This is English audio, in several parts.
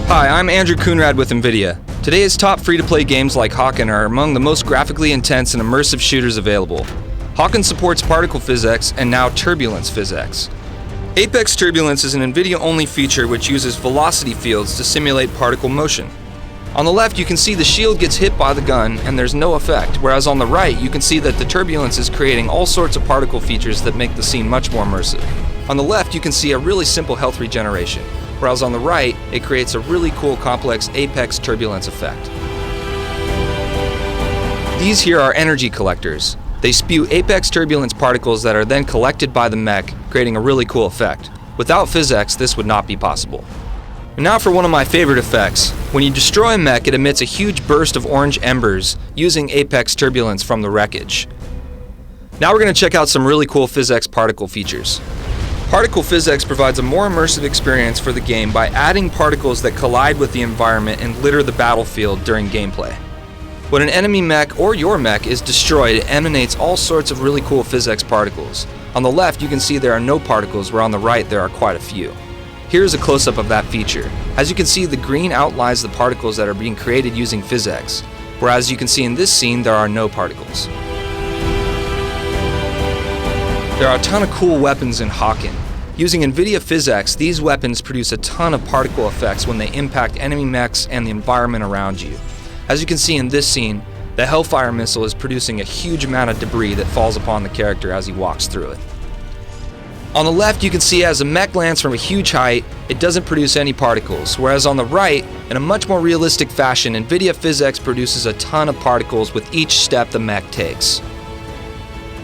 Hi, I'm Andrew Coonrad with NVIDIA. Today's top free-to-play games like Hawken are among the most graphically intense and immersive shooters available. Hawken supports particle physics and now turbulence physics. Apex Turbulence is an NVIDIA-only feature which uses velocity fields to simulate particle motion. On the left, you can see the shield gets hit by the gun and there's no effect, whereas on the right, you can see that the turbulence is creating all sorts of particle features that make the scene much more immersive. On the left, you can see a really simple health regeneration, whereas on the right, it creates a really cool complex Apex Turbulence effect. These here are energy collectors. They spew Apex Turbulence particles that are then collected by the mech, creating a really cool effect. Without physics, this would not be possible. And now for one of my favorite effects. When you destroy a mech, it emits a huge burst of orange embers using Apex Turbulence from the wreckage. Now we're going to check out some really cool physics particle features. Particle physics provides a more immersive experience for the game by adding particles that collide with the environment and litter the battlefield during gameplay. When an enemy mech or your mech is destroyed, it emanates all sorts of really cool physics particles. On the left, you can see there are no particles, where on the right there are quite a few. Here's a close-up of that feature. As you can see, the green outlines the particles that are being created using physics, whereas you can see in this scene there are no particles. There are a ton of cool weapons in Hawken. Using NVIDIA physics, these weapons produce a ton of particle effects when they impact enemy mechs and the environment around you. As you can see in this scene, the Hellfire missile is producing a huge amount of debris that falls upon the character as he walks through it. On the left, you can see as a mech lands from a huge height, it doesn't produce any particles, whereas on the right, in a much more realistic fashion, NVIDIA physics produces a ton of particles with each step the mech takes.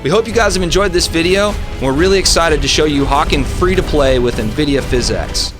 We hope you guys have enjoyed this video, and we're really excited to show you Hawken free to play with NVIDIA physics.